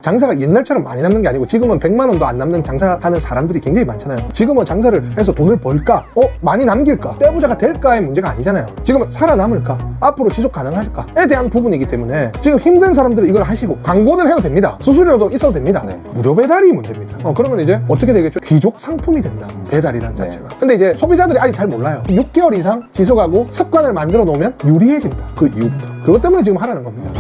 장사가 옛날처럼 많이 남는 게 아니고 지금은 100만 원도 안 남는 장사하는 사람들이 굉장히 많잖아요. 지금은 장사를 해서 돈을 벌까? 많이 남길까? 떼부자가 될까의 문제가 아니잖아요. 지금은 살아남을까? 앞으로 지속 가능할까에 대한 부분이기 때문에 지금 힘든 사람들은 이걸 하시고 광고는 해도 됩니다. 수수료도 있어도 됩니다. 무료 배달이 문제입니다. 그러면 이제 어떻게 되겠죠? 귀족 상품이 된다. 배달이란 자체가. 근데 이제 소비자들이 아직 잘 몰라요. 6개월 이상 지속하고 습관을 만들어 놓으면 유리해진다. 그 이후부터. 그것 때문에 지금 하라는 겁니다.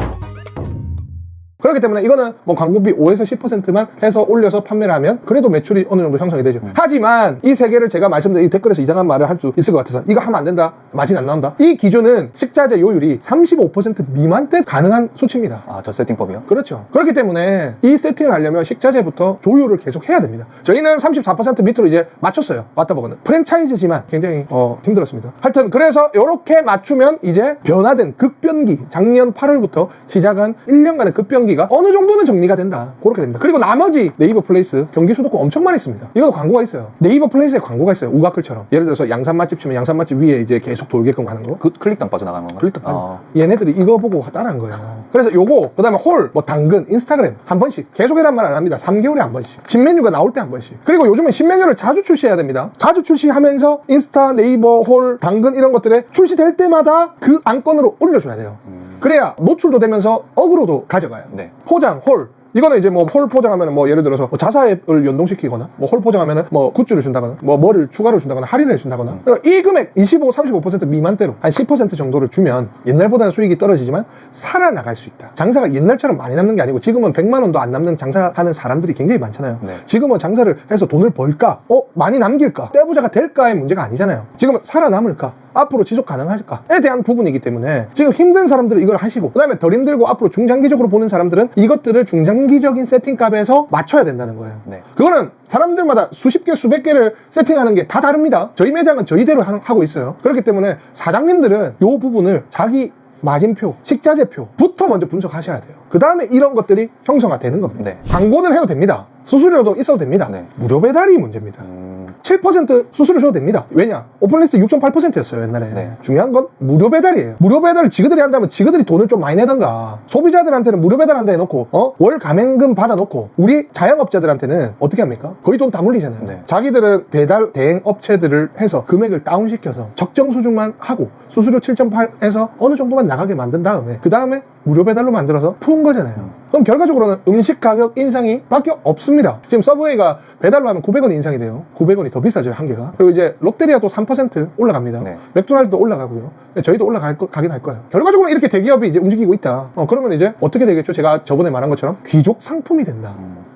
그렇기 때문에 이거는 뭐 광고비 5에서 10%만 해서 올려서 판매를 하면 그래도 매출이 어느 정도 형성이 되죠. 하지만 이 세 개를 제가 말씀드린 이 댓글에서 이상한 말을 할 수 있을 것 같아서 이거 하면 안 된다, 마진 안 나온다. 이 기준은 식자재 요율이 35% 미만 때 가능한 수치입니다. 아, 저 세팅법이요? 그렇죠. 그렇기 때문에 이 세팅을 하려면 식자재부터 조율을 계속 해야 됩니다. 저희는 34% 밑으로 이제 맞췄어요. 왔다보고는 프랜차이즈지만 굉장히 힘들었습니다. 하여튼 그래서 이렇게 맞추면 이제 변화된 급변기, 작년 8월부터 시작한 1년간의 급변기 가 어느 정도는 정리가 된다. 그렇게 됩니다. 그리고 나머지 네이버 플레이스 경기 수도권 엄청 많이 있습니다. 이것도 광고가 있어요. 네이버 플레이스에 광고가 있어요. 우가클처럼. 예를 들어서 양산 맛집 치면 양산 맛집 위에 이제 계속 돌게끔 가는 거. 그 클릭당 빠져나가는 건가요? 클릭당. 얘네들이 이거 보고 따라한 거예요. 그래서 요거, 그 다음에 홀, 뭐 당근, 인스타그램 한 번씩. 계속이란 말 안 합니다. 3개월에 한 번씩. 신메뉴가 나올 때 한 번씩. 그리고 요즘은 신메뉴를 자주 출시해야 됩니다. 자주 출시하면서 인스타, 네이버, 홀, 당근 이런 것들에 출시될 때마다 그 안건으로 올려줘야 돼요. 그래야 노출도 되면서 어그로도 가져가요. 포장, 홀. 이거는 이제 뭐 홀 포장하면 뭐 예를 들어서 뭐 자사앱을 연동시키거나 뭐 홀 포장하면은 뭐 굿즈를 준다거나 뭐를 추가로 준다거나 할인을 준다거나 그러니까 이 금액 25, 35% 미만대로 한 10% 정도를 주면 옛날보다는 수익이 떨어지지만 살아나갈 수 있다. 장사가 옛날처럼 많이 남는 게 아니고 지금은 100만 원도 안 남는 장사하는 사람들이 굉장히 많잖아요. 지금은 장사를 해서 돈을 벌까? 많이 남길까? 떼부자가 될까의 문제가 아니잖아요. 지금은 살아남을까? 앞으로 지속 가능할까에 대한 부분이기 때문에 지금 힘든 사람들은 이걸 하시고 그 다음에 덜 힘들고 앞으로 중장기적으로 보는 사람들은 이것들을 중장기적인 세팅값에서 맞춰야 된다는 거예요. 그거는 사람들마다 수십 개, 수백 개를 세팅하는 게 다 다릅니다. 저희 매장은 저희대로 하고 있어요. 그렇기 때문에 사장님들은 이 부분을 자기 마진표, 식자재표부터 먼저 분석하셔야 돼요. 그 다음에 이런 것들이 형성화되는 겁니다. 광고는 해도 됩니다. 수수료도 있어도 됩니다. 무료 배달이 문제입니다. 7% 수수료 줘도 됩니다. 왜냐? 오픈리스트 6.8%였어요 옛날에. 중요한 건 무료 배달이에요. 무료 배달을 지그들이 한다면 지그들이 돈을 좀 많이 내던가. 소비자들한테는 무료 배달 한다 해놓고 월 가맹금 받아놓고 우리 자영업자들한테는 어떻게 합니까? 거의 돈 다 물리잖아요. 자기들은 배달 대행 업체들을 해서 금액을 다운시켜서 적정 수준만 하고 수수료 7.8에서 어느 정도만 나가게 만든 다음에 그 다음에 무료 배달로 만들어서 푸은 거잖아요. 그럼 결과적으로는 음식 가격 인상이 밖에 없습니다. 지금 서브웨이가 배달로 하면 900원 인상이 돼요. 900원이 더 비싸죠, 한 개가. 그리고 이제 롯데리아도 3% 올라갑니다. 맥도날드도 올라가고요. 저희도 가긴 할 거예요. 결과적으로 이렇게 대기업이 이제 움직이고 있다. 그러면 이제 어떻게 되겠죠? 제가 저번에 말한 것처럼 귀족 상품이 된다.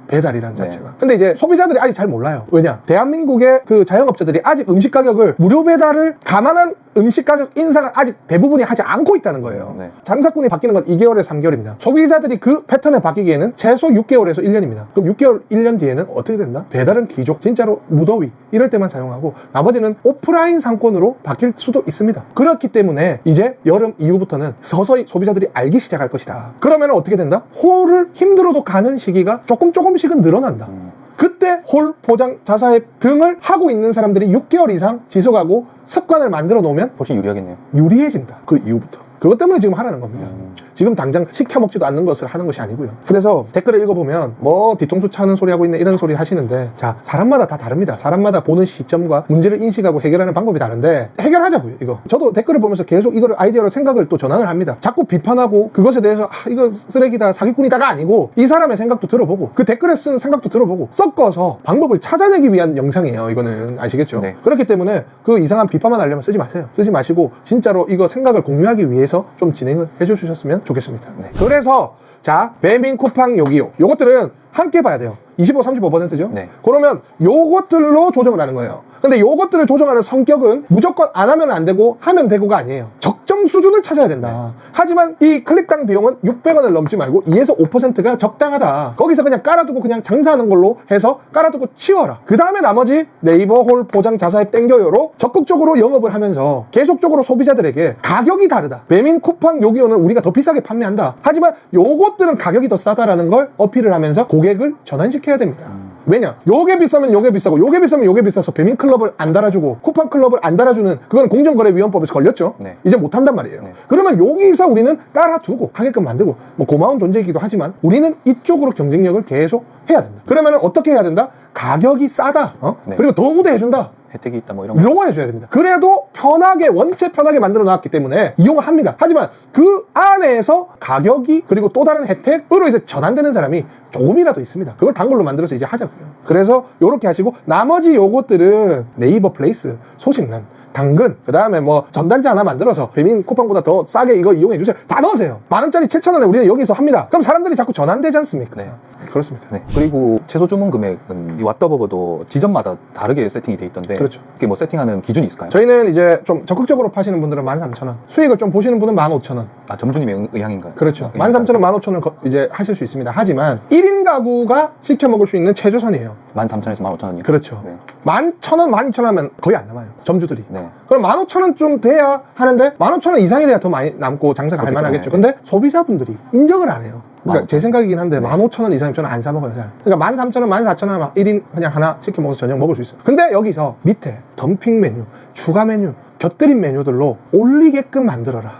배달이란 자체가. 근데 이제 소비자들이 아직 잘 몰라요. 왜냐? 대한민국의 그 자영업자들이 아직 음식 가격을 무료 배달을 감안한 음식 가격 인상을 아직 대부분이 하지 않고 있다는 거예요. 장사꾼이 바뀌는 건 2개월에서 3개월입니다. 소비자들이 그 패턴에 바뀌기에는 최소 6개월에서 1년입니다. 그럼 6개월, 1년 뒤에는 어떻게 된다? 배달은 귀족, 진짜로 무더위 이럴 때만 사용하고 나머지는 오프라인 상권으로 바뀔 수도 있습니다. 그렇기 때문에 이제 여름 이후부터는 서서히 소비자들이 알기 시작할 것이다. 그러면 어떻게 된다? 홀을 힘들어도 가는 시기가 조금씩은 늘어난다. 그때 홀, 포장, 자사앱 등을 하고 있는 사람들이 6개월 이상 지속하고 습관을 만들어 놓으면 훨씬 유리하겠네요. 유리해진다. 그 이후부터. 그것 때문에 지금 하라는 겁니다. 지금 당장 시켜 먹지도 않는 것을 하는 것이 아니고요. 그래서 댓글을 읽어보면 뭐 뒤통수 차는 소리 하고 있네 이런 소리 하시는데 자, 사람마다 다 다릅니다. 사람마다 보는 시점과 문제를 인식하고 해결하는 방법이 다른데 해결하자고요, 이거. 저도 댓글을 보면서 계속 이거를 아이디어로 생각을 또 전환을 합니다. 자꾸 비판하고 그것에 대해서 이거 쓰레기다, 사기꾼이다가 아니고 이 사람의 생각도 들어보고 그 댓글에 쓴 생각도 들어보고 섞어서 방법을 찾아내기 위한 영상이에요. 이거는 아시겠죠? 그렇기 때문에 그 이상한 비판만 하려면 쓰지 마세요. 쓰지 마시고 진짜로 이거 생각을 공유하기 위해서 좀 진행을 해주셨으면 좋겠습니다. 그래서 자, 배민, 쿠팡, 요기요. 요것들은 함께 봐야 돼요. 25, 35%죠? 그러면 요것들로 조정을 하는 거예요. 근데 요것들을 조정하는 성격은 무조건 안 하면 안 되고 하면 되고가 아니에요. 적정 수준을 찾아야 된다. 하지만 이 클릭당 비용은 600원을 넘지 말고 2에서 5%가 적당하다. 거기서 그냥 깔아두고 그냥 장사하는 걸로 해서 깔아두고 치워라. 그 다음에 나머지 네이버, 홀, 포장, 자사앱 땡겨요로 적극적으로 영업을 하면서 계속적으로 소비자들에게 가격이 다르다. 배민, 쿠팡, 요기요는 우리가 더 비싸게 판매한다. 하지만 요것들은 가격이 더 싸다라는 걸 어필을 하면서 고객을 전환시켜야 됩니다. 왜냐? 요게 비싸면 요게 비싸고 요게 비싸면 요게 비싸서 배민클럽을 안 달아주고 쿠팡클럽을 안 달아주는 그건 공정거래위원법에서 걸렸죠. 네. 이제 못한단 말이에요. 네. 그러면 여기서 우리는 깔아두고 하게끔 만들고 뭐 고마운 존재이기도 하지만 우리는 이쪽으로 경쟁력을 계속 해야 된다. 그러면 어떻게 해야 된다? 가격이 싸다. 네. 그리고 더 우대해준다. 혜택이 있다 뭐 이런 거. 이런 거 해줘야 됩니다. 그래도 편하게 원체 편하게 만들어 놨기 때문에 이용을 합니다. 하지만 그 안에서 가격이 그리고 또 다른 혜택으로 이제 전환되는 사람이 조금이라도 있습니다. 그걸 단골로 만들어서 이제 하자고요. 그래서 요렇게 하시고 나머지 요것들은 네이버 플레이스, 소식란, 당근, 그 다음에 뭐 전단지 하나 만들어서 배민 쿠팡보다 더 싸게 이거 이용해주세요. 다 넣으세요. 10,000원짜리 7,000원에 우리는 여기서 합니다. 그럼 사람들이 자꾸 전환되지 않습니까? 네. 그렇습니다. 네. 그리고 최소 주문 금액은 이 왓더버거도 지점마다 다르게 세팅이 돼 있던데. 그렇죠. 그게 뭐 세팅하는 기준이 있을까요? 저희는 이제 좀 적극적으로 파시는 분들은 13,000원, 수익을 좀 보시는 분은 15,000원. 아, 점주님의 의향인가요? 그렇죠. 예. 13,000원, 15,000원 이제 하실 수 있습니다. 하지만 1인 가구가 시켜 먹을 수 있는 최저선이에요. 13,000원에서 15,000원이요? 그렇죠. 네. 11,000원, 12,000원 하면 거의 안 남아요. 점주들이. 네. 그럼 15,000원 좀 돼야 하는데 15,000원 이상이 돼야 더 많이 남고 장사가 그렇겠죠. 할만하겠죠. 네. 근데 소비자분들이 인정을 안 해요. 그러니까 제 생각이긴 한데 네. 15,000원 이상이면 저는 안 사 먹어요. 잘. 그러니까 13,000원, 14,000원 1인 그냥 하나 시켜 먹어서 저녁 먹을 수 있어요. 근데 여기서 밑에 덤핑 메뉴, 추가 메뉴, 곁들인 메뉴들로 올리게끔 만들어라.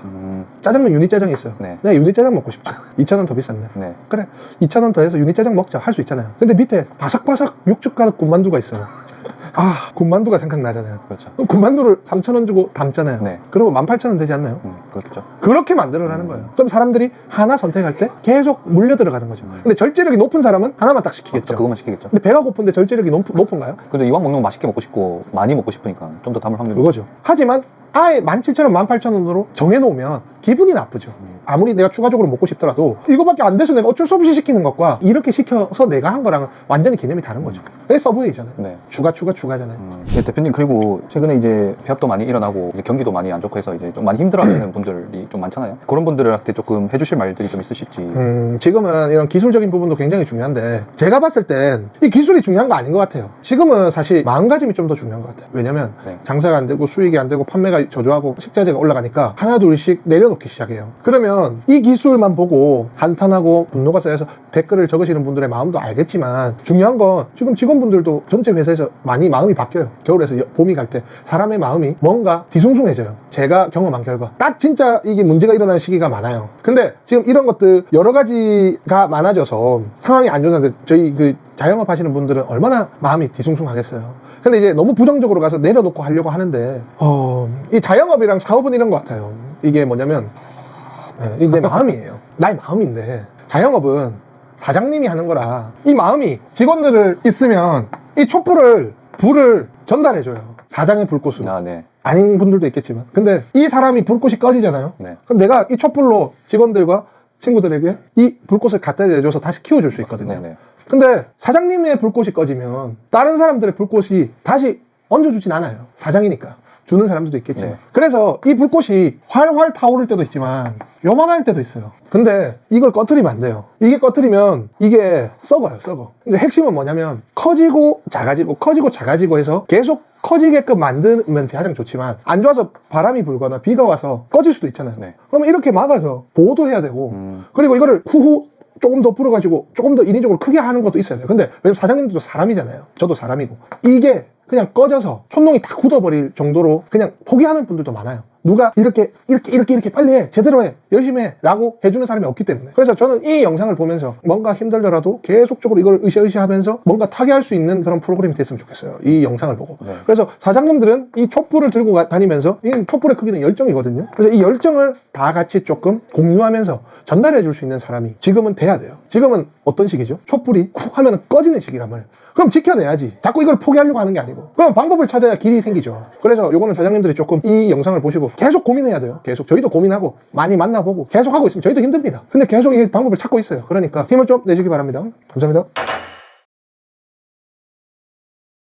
짜장면 유니짜장이 있어요. 네. 내가 유니짜장 먹고 싶죠. 2,000원 더 비싼데. 네. 그래 2,000원 더해서 유니짜장 먹자 할 수 있잖아요. 근데 밑에 바삭바삭 육즙 가득 군만두가 있어요. 아, 군만두가 생각나잖아요. 그렇죠. 그럼 군만두를 3,000원 주고 담잖아요. 네. 그러면 18,000원 되지 않나요? 그렇겠죠. 그렇게 만들어라는 거예요. 그럼 사람들이 하나 선택할 때 계속 물려 들어가는 거죠. 근데 절제력이 높은 사람은 하나만 딱 시키겠죠. 그것만 시키겠죠. 근데 배가 고픈데 절제력이 높은가요? 근데 이왕 먹는 거 맛있게 먹고 싶고 많이 먹고 싶으니까 좀 더 담을 확률이 그거죠. 하지만 아예 17,000원, 18,000원으로 정해놓으면 기분이 나쁘죠. 아무리 내가 추가적으로 먹고 싶더라도 이거밖에 안 돼서 내가 어쩔 수 없이 시키는 것과 이렇게 시켜서 내가 한 거랑은 완전히 개념이 다른 거죠. 그게 서브웨이잖아요. 네. 추가잖아요. 네, 대표님, 그리고 최근에 이제 폐업도 많이 일어나고 이제 경기도 많이 안 좋고 해서 이제 좀 많이 힘들어하시는 분들이 좀 많잖아요. 그런 분들한테 조금 해주실 말들이 좀 있으실지. 지금은 이런 기술적인 부분도 굉장히 중요한데 제가 봤을 땐 이 기술이 중요한 거 아닌 것 같아요. 지금은 사실 마음가짐이 좀 더 중요한 것 같아요. 왜냐면 네. 장사가 안 되고 수익이 안 되고 판매가 저조하고 식자재가 올라가니까 하나 둘씩 내려놓기 시작해요. 그러면 이 기술만 보고 한탄하고 분노가 쌓여서 댓글을 적으시는 분들의 마음도 알겠지만 중요한 건 지금 직원분들도 전체 회사에서 많이 마음이 바뀌어요. 겨울에서 봄이 갈 때 사람의 마음이 뭔가 뒤숭숭해져요. 제가 경험한 결과 딱 진짜 이게 문제가 일어나는 시기가 많아요. 근데 지금 이런 것들 여러 가지가 많아져서 상황이 안 좋은데 저희 그 자영업 하시는 분들은 얼마나 마음이 뒤숭숭하겠어요. 근데 이제 너무 부정적으로 가서 내려놓고 하려고 하는데 이 자영업이랑 사업은 이런 것 같아요. 이게 뭐냐면 이게 내 마음이에요. 나의 마음인데 자영업은 사장님이 하는 거라 이 마음이 직원들을 있으면 이 촛불을 불을 전달해줘요. 사장의 불꽃으로. 아, 네. 아닌 분들도 있겠지만 근데 이 사람이 불꽃이 꺼지잖아요. 네. 그럼 내가 이 촛불로 직원들과 친구들에게 이 불꽃을 갖다 대줘서 다시 키워줄 수 있거든요. 네네. 근데 사장님의 불꽃이 꺼지면 다른 사람들의 불꽃이 다시 얹어주진 않아요. 사장이니까. 주는 사람들도 있겠지만. 네. 그래서 이 불꽃이 활활 타오를 때도 있지만 요만할 때도 있어요. 근데 이걸 꺼트리면 안 돼요. 이게 꺼트리면 이게 썩어요, 썩어. 근데 핵심은 뭐냐면 커지고 작아지고 커지고 작아지고 해서 계속 커지게끔 만들면 가장 좋지만 안 좋아서 바람이 불거나 비가 와서 꺼질 수도 있잖아요. 네. 그러면 이렇게 막아서 보호도 해야 되고 그리고 이거를 후후 조금 더 불어가지고 조금 더 인위적으로 크게 하는 것도 있어야 돼요. 근데 왜냐면 사장님들도 사람이잖아요. 저도 사람이고 이게 그냥 꺼져서 촌농이 다 굳어버릴 정도로 그냥 포기하는 분들도 많아요. 누가 이렇게 빨리 해, 제대로 해, 열심히 해 라고 해주는 사람이 없기 때문에. 그래서 저는 이 영상을 보면서 뭔가 힘들더라도 계속적으로 이걸 으쌰으쌰 하면서 뭔가 타개할 수 있는 그런 프로그램이 됐으면 좋겠어요. 이 영상을 보고. 네. 그래서 사장님들은 이 촛불을 들고 다니면서 이 촛불의 크기는 열정이거든요. 그래서 이 열정을 다 같이 조금 공유하면서 전달해 줄 수 있는 사람이 지금은 돼야 돼요. 지금은 어떤 시기죠? 촛불이 쿡 하면 꺼지는 시기란 말이에요. 그럼 지켜내야지. 자꾸 이걸 포기하려고 하는 게 아니고. 그럼 방법을 찾아야 길이 생기죠. 그래서 요거는 사장님들이 조금 이 영상을 보시고 계속 고민해야 돼요. 계속. 저희도 고민하고 많이 만나보고 계속 하고 있으면 저희도 힘듭니다. 근데 계속 이 방법을 찾고 있어요. 그러니까 힘을 좀 내주기 바랍니다. 감사합니다.